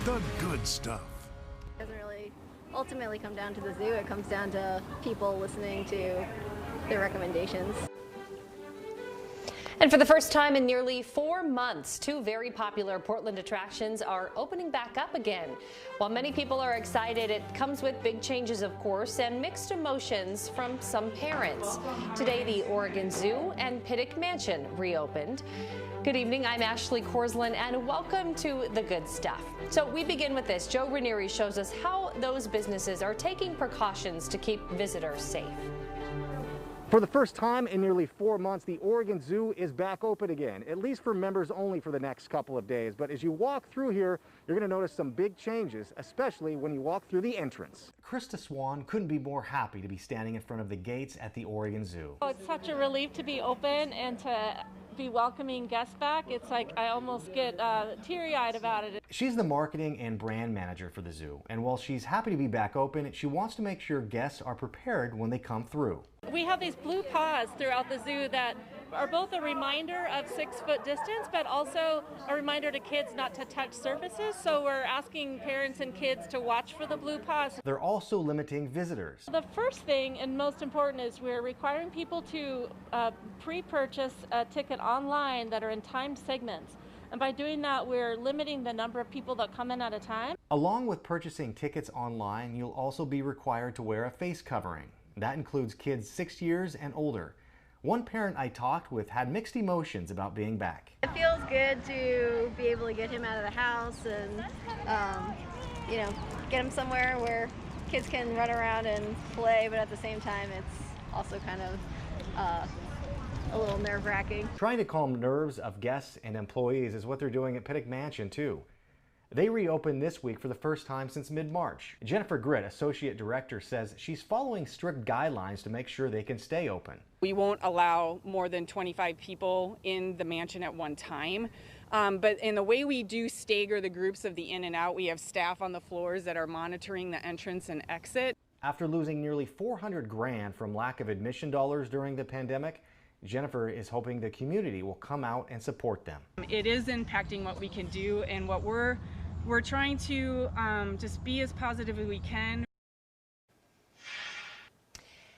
The good stuff. It doesn't really ultimately come down to the zoo. It comes down to people listening to their recommendations. And for the first time in nearly 4 months, 2 very popular Portland attractions are opening back up again. While many people are excited, it comes with big changes, of course, and mixed emotions from some parents. Today, the Oregon Zoo and Pittock Mansion reopened. Good evening, I'm Ashley Korslund, and welcome to The Good Stuff. So we begin with this. Joe Ranieri shows us how those businesses are taking precautions to keep visitors safe. For the first time in nearly 4 months, the Oregon Zoo is back open again, at least for members only for the next couple of days. But as you walk through here, you're going to notice some big changes, especially when you walk through the entrance. Krista Swan couldn't be more happy to be standing in front of the gates at the Oregon Zoo. Oh, it's such a relief to be open and to be welcoming guests back. It's like I almost get teary-eyed about it. She's the marketing and brand manager for the zoo, and while she's happy to be back open, she wants to make sure guests are prepared when they come through. We have these blue paws throughout the zoo that are both a reminder of 6-foot distance, but also a reminder to kids not to touch surfaces. So we're asking parents and kids to watch for the blue paws. They're also limiting visitors. The first thing and most important is we're requiring people to pre-purchase a ticket online that are in timed segments. And by doing that, we're limiting the number of people that come in at a time. Along with purchasing tickets online, you'll also be required to wear a face covering. That includes kids 6 years and older. One parent I talked with had mixed emotions about being back. It feels good to be able to get him out of the house and, get him somewhere where kids can run around and play, but at the same time, it's also kind of a little nerve-wracking. Trying to calm nerves of guests and employees is what they're doing at Pittock Mansion, too. They reopened this week for the first time since mid-March. Jennifer Gritt, Associate Director, says she's following strict guidelines to make sure they can stay open. We won't allow more than 25 people in the mansion at one time. But in the way we do stagger the groups of the in and out, we have staff on the floors that are monitoring the entrance and exit. After losing nearly $400 grand from lack of admission dollars during the pandemic, Jennifer is hoping the community will come out and support them. It is impacting what we can do, and what we're trying to just be as positive as we can.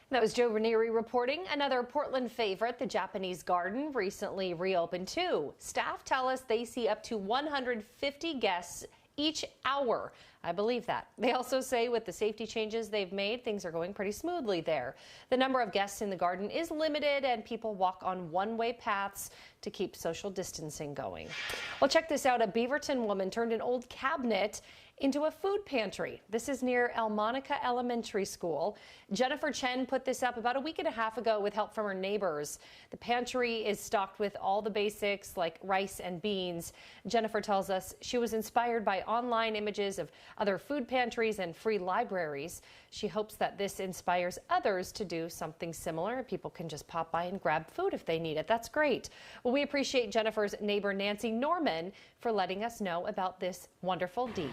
That was Joe Ranieri reporting. Another Portland favorite, the Japanese Garden, recently reopened too. Staff tell us they see up to 150 guests each hour. I believe that. They also say with the safety changes they've made, things are going pretty smoothly there. The number of guests in the garden is limited and people walk on one-way paths to keep social distancing going. Well, check this out. A Beaverton woman turned an old cabinet into a food pantry. This is near Elmonica Elementary School. Jennifer Chen put this up about a week and a half ago with help from her neighbors. The pantry is stocked with all the basics like rice and beans. Jennifer tells us she was inspired by online images of other food pantries and free libraries. She hopes that this inspires others to do something similar. People can just pop by and grab food if they need it. That's great. Well, we appreciate Jennifer's neighbor Nancy Norman for letting us know about this wonderful deed.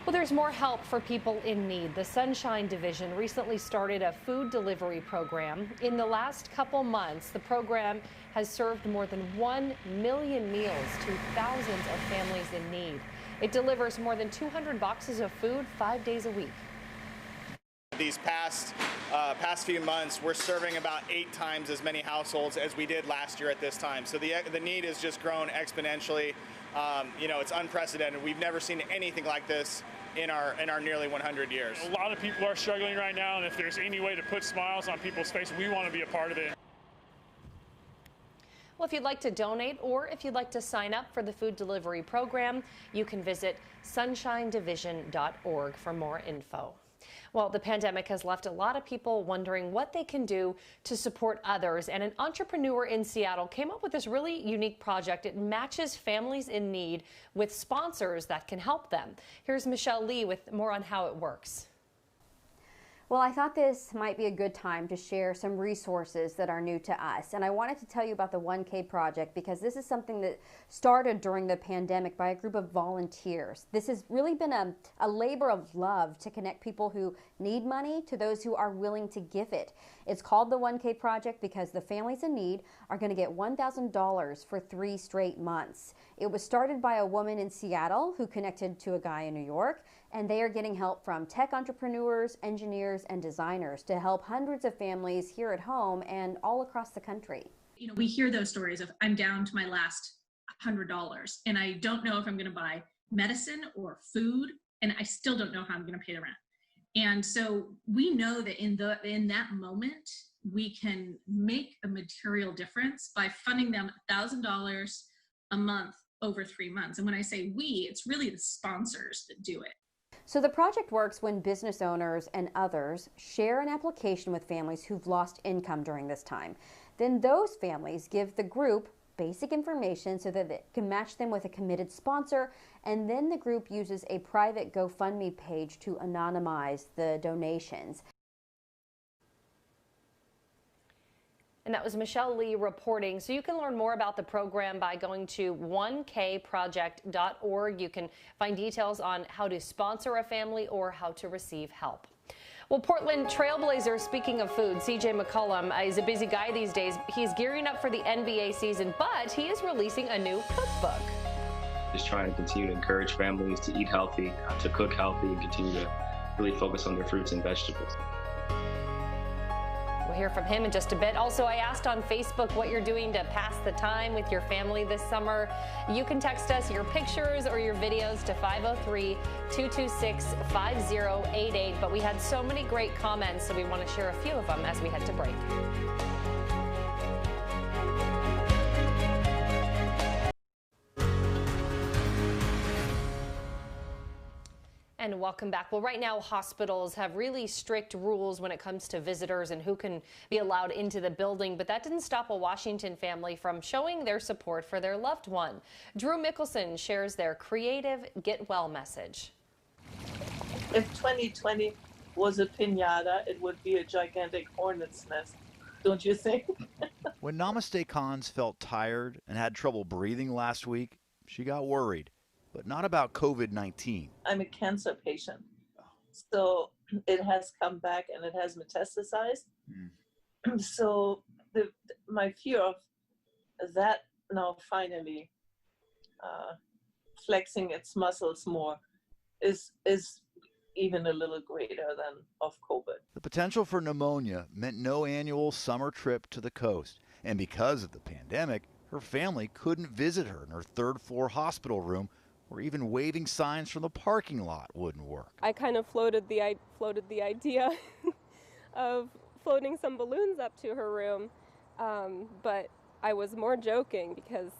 Well, there's more help for people in need. The Sunshine Division recently started a food delivery program. In the last couple months, the program has served more than 1 million meals to thousands of families in need. It delivers more than 200 boxes of food 5 days a week. These past few months, we're serving about 8 times as many households as we did last year at this time. So the need has just grown exponentially. It's unprecedented. We've never seen anything like this in our nearly 100 years. A lot of people are struggling right now, and if there's any way to put smiles on people's faces, we want to be a part of it. Well, if you'd like to donate or if you'd like to sign up for the food delivery program, you can visit sunshinedivision.org for more info. Well, the pandemic has left a lot of people wondering what they can do to support others, and an entrepreneur in Seattle came up with this really unique project. It matches families in need with sponsors that can help them. Here's Michelle Lee with more on how it works. Well, I thought this might be a good time to share some resources that are new to us. And I wanted to tell you about the 1K project because this is something that started during the pandemic by a group of volunteers. This has really been a labor of love to connect people who need money to those who are willing to give it. It's called the 1K project because the families in need are going to get $1,000 for 3 straight months. It was started by a woman in Seattle who connected to a guy in New York, and they are getting help from tech entrepreneurs, engineers, and designers to help hundreds of families here at home and all across the country. You know, we hear those stories of I'm down to my last $100 and I don't know if I'm going to buy medicine or food, and I still don't know how I'm going to pay the rent. And so we know that in that moment, we can make a material difference by funding them $1,000 a month over 3 months. And when I say we, it's really the sponsors that do it. So the project works when business owners and others share an application with families who've lost income during this time. Then those families give the group basic information so that it can match them with a committed sponsor, and then the group uses a private GoFundMe page to anonymize the donations. And that was Michelle Lee reporting. So you can learn more about the program by going to 1kproject.org. You can find details on how to sponsor a family or how to receive help. Well, Portland Trailblazers, speaking of food, CJ McCollum is a busy guy these days. He's gearing up for the NBA season, but he is releasing a new cookbook. Just trying to continue to encourage families to eat healthy, to cook healthy, and continue to really focus on their fruits and vegetables. We'll hear from him in just a bit. Also, I asked on Facebook what you're doing to pass the time with your family this summer. You can text us your pictures or your videos to 503-226-5088. But we had so many great comments, so we want to share a few of them as we head to break. And welcome back. Well, right now, hospitals have really strict rules when it comes to visitors and who can be allowed into the building, but that didn't stop a Washington family from showing their support for their loved one. Drew Mickelson shares their creative Get Well message. If 2020 was a piñata, it would be a gigantic hornet's nest, don't you think? When Namaste Cons felt tired and had trouble breathing last week, she got worried. But not about COVID-19. I'm a cancer patient, so it has come back and it has metastasized. So my fear of that now finally flexing its muscles more is even a little greater than of COVID. The potential for pneumonia meant no annual summer trip to the coast. And because of the pandemic, her family couldn't visit her in her third-floor hospital room, or even waving signs from the parking lot wouldn't work. I kind of floated the idea of floating some balloons up to her room, but I was more joking because,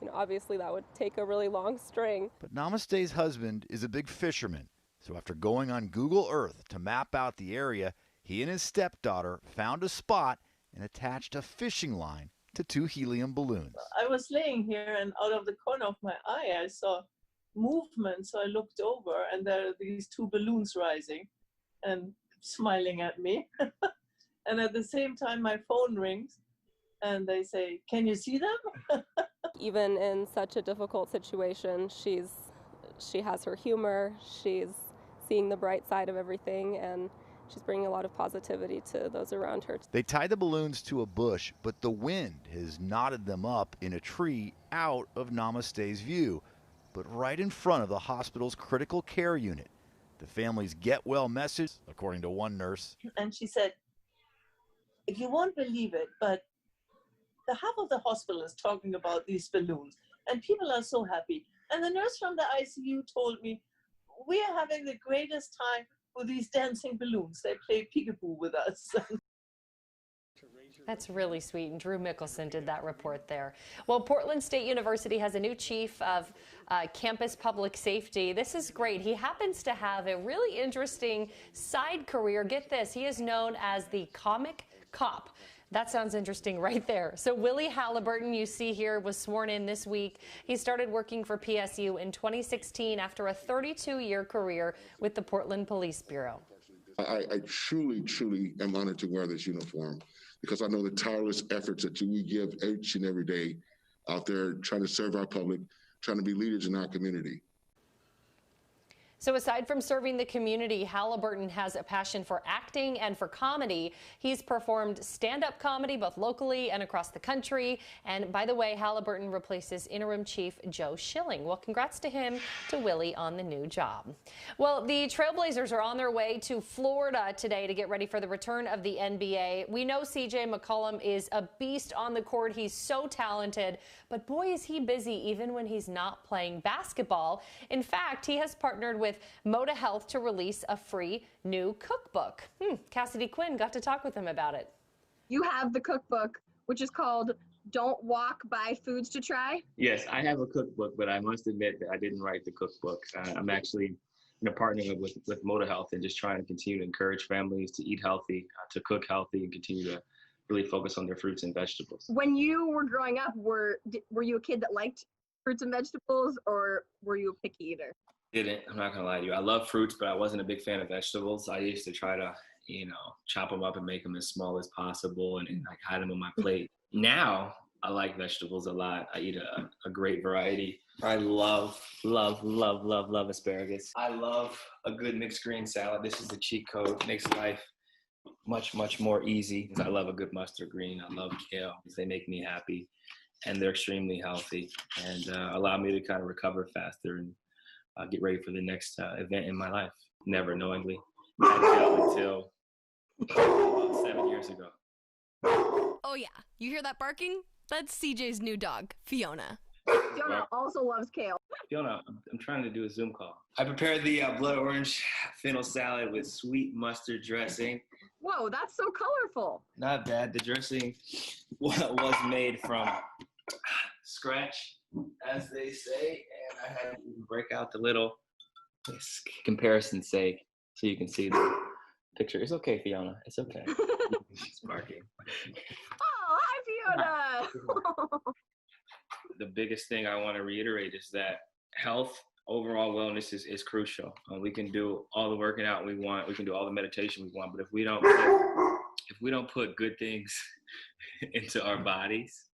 you know, obviously that would take a really long string. But Namaste's husband is a big fisherman, so after going on Google Earth to map out the area, he and his stepdaughter found a spot and attached a fishing line to 2 helium balloons. I was laying here and out of the corner of my eye I saw movement, so I looked over and there are these 2 balloons rising and smiling at me. And at the same time my phone rings and they say, "Can you see them?" Even in such a difficult situation, she has her humor, she's seeing the bright side of everything, and she's bringing a lot of positivity to those around her. They tied the balloons to a bush, but the wind has knotted them up in a tree out of Namaste's view, but right in front of the hospital's critical care unit. The family's Get Well message, according to one nurse. And she said, "If you won't believe it, but the half of the hospital is talking about these balloons, and people are so happy." And the nurse from the ICU told me, "We are having the greatest time with these dancing balloons. They play peekaboo with us." That's really sweet, and Drew Mickelson did that report there. Well, Portland State University has a new chief of campus public safety. This is great. He happens to have a really interesting side career. Get this, he is known as the comic cop. That sounds interesting right there. So Willie Halliburton, you see here, was sworn in this week. He started working for PSU in 2016 after a 32-year career with the Portland Police Bureau. I truly, truly am honored to wear this uniform because I know the tireless efforts that we give each and every day out there trying to serve our public, trying to be leaders in our community. So aside from serving the community, Halliburton has a passion for acting and for comedy. He's performed stand-up comedy both locally and across the country. And by the way, Halliburton replaces interim chief Joe Schilling. Well, congrats to him, to Willie on the new job. Well, the Trailblazers are on their way to Florida today to get ready for the return of the NBA. We know CJ McCollum is a beast on the court. He's so talented, but boy, is he busy even when he's not playing basketball. In fact, he has partnered with Moda Health to release a free new cookbook. Cassidy Quinn got to talk with him about it. You have the cookbook, which is called Don't Walk, Buy Foods to Try. Yes, I have a cookbook, but I must admit that I didn't write the cookbook. I'm actually partnering with Moda Health and just trying to continue to encourage families to eat healthy, to cook healthy, and continue to really focus on their fruits and vegetables. When you were growing up, were you a kid that liked fruits and vegetables, or were you a picky eater? I'm not gonna lie to you. I love fruits, but I wasn't a big fan of vegetables. I used to try to, chop them up and make them as small as possible and like hide them on my plate. Now I like vegetables a lot. I eat a great variety. I love asparagus. I love a good mixed green salad. This is the cheat code. Makes life much, much more easy. I love a good mustard green. I love kale. They make me happy, and they're extremely healthy and allow me to kind of recover faster and get ready for the next event in my life. Never knowingly until about 7 years ago. Oh yeah, you hear that barking? That's CJ's new dog, Fiona. Fiona also loves kale. Fiona, I'm trying to do a Zoom call. I prepared the blood orange fennel salad with sweet mustard dressing. Whoa, that's so colorful. Not bad. The dressing was made from scratch, as they say, and I had to break out the little comparison's sake so you can see the picture. It's okay, Fiona. It's okay. She's barking. Oh, hi, Fiona. The biggest thing I want to reiterate is that health, overall wellness is crucial. We can do all the working out we want. We can do all the meditation we want, but if we don't put good things into our bodies,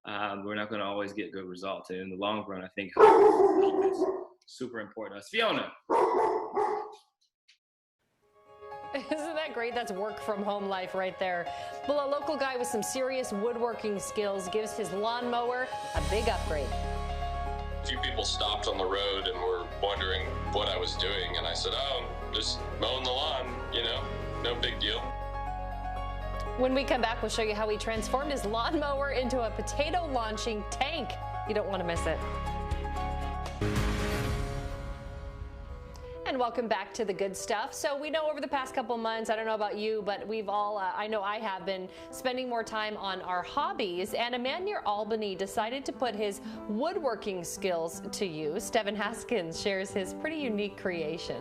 we're not going to always get good results. And in the long run, I think health is super important to us. Fiona. Isn't that great? That's work from home life right there. Well, a local guy with some serious woodworking skills gives his lawnmower a big upgrade. A few people stopped on the road and were wondering what I was doing, and I said, just mowing the lawn, no big deal. When we come back, we'll show you how he transformed his lawnmower into a potato launching tank. You don't want to miss it. And welcome back to The Good Stuff. So we know over the past couple months, I don't know about you, but we've all, I know I have been spending more time on our hobbies, and a man near Albany decided to put his woodworking skills to use. Steven Haskins shares his pretty unique creation.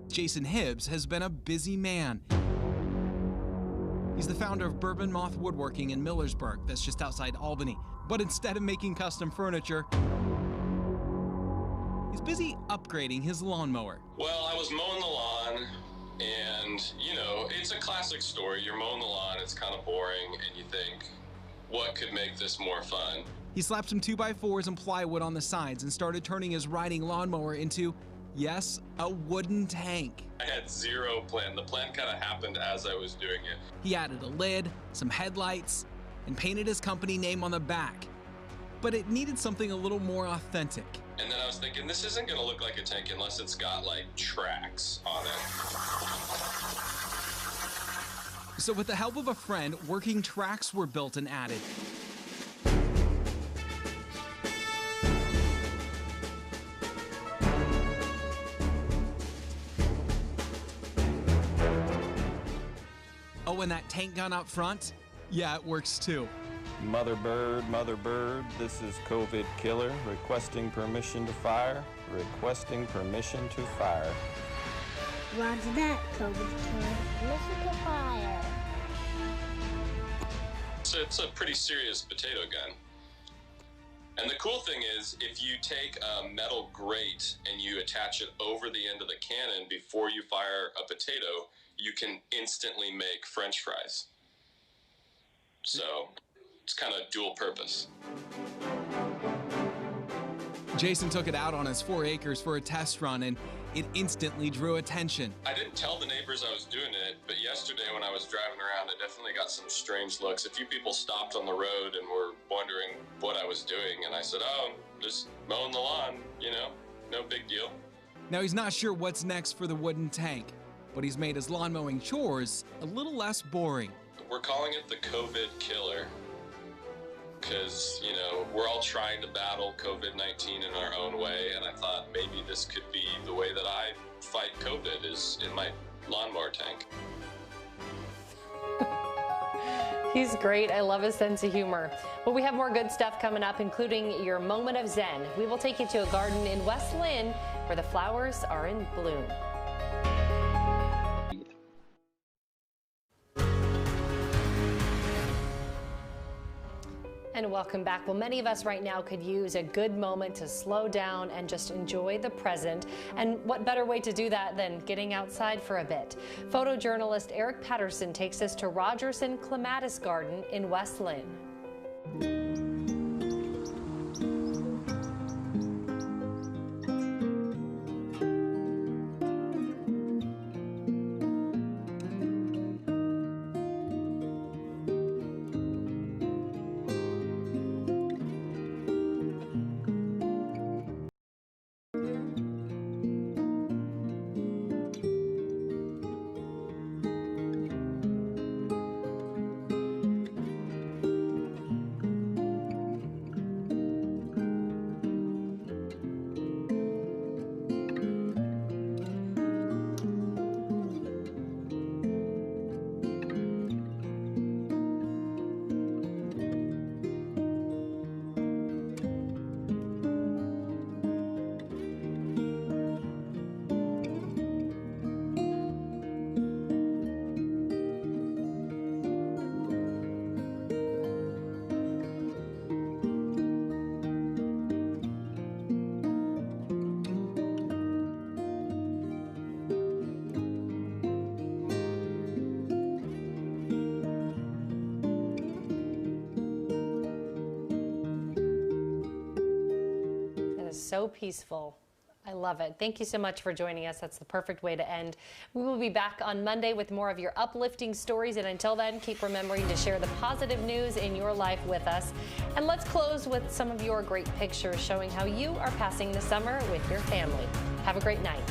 Jason Hibbs has been a busy man. He's the founder of Bourbon Moth Woodworking in Millersburg, that's just outside Albany. But instead of making custom furniture, he's busy upgrading his lawnmower. Well, I was mowing the lawn, and, it's a classic story. You're mowing the lawn, it's kind of boring, and you think, what could make this more fun? He slapped some 2x4s and plywood on the sides and started turning his riding lawnmower into, yes, a wooden tank. I had zero plan. The plan kind of happened as I was doing it. He added a lid, some headlights, and painted his company name on the back. But it needed something a little more authentic. And then I was thinking, this isn't going to look like a tank unless it's got, tracks on it. So with the help of a friend, working tracks were built and added. Oh, and that tank gun up front? Yeah, it works too. Mother bird, this is COVID killer, requesting permission to fire, requesting permission to fire. Roger that, COVID killer. Permission to fire. So it's a pretty serious potato gun. And the cool thing is, if you take a metal grate and you attach it over the end of the cannon before you fire a potato, you can instantly make French fries. So it's kind of dual purpose. Jason took it out on his 4 acres for a test run, and it instantly drew attention. I didn't tell the neighbors I was doing it, but yesterday when I was driving around, I definitely got some strange looks. A few people stopped on the road and were wondering what I was doing, and I said, oh, just mowing the lawn, you know, no big deal. Now, he's not sure what's next for the wooden tank, but he's made his lawn mowing chores a little less boring. We're calling it the COVID killer because, you know, we're all trying to battle COVID-19 in our own way, and I thought maybe this could be the way that I fight COVID is in my lawnmower tank. He's great. I love his sense of humor. Well, we have more good stuff coming up, including your moment of zen. We will take you to a garden in West Lynn where the flowers are in bloom. And welcome back. Well, many of us right now could use a good moment to slow down and just enjoy the present. And what better way to do that than getting outside for a bit? Photojournalist Eric Patterson takes us to ROGERSON Clematis Garden in West Lynn. So peaceful. I love it. Thank you so much for joining us. That's the perfect way to end. We will be back on Monday with more of your uplifting stories. And until then, keep remembering to share the positive news in your life with us. And let's close with some of your great pictures showing how you are passing the summer with your family. Have a great night.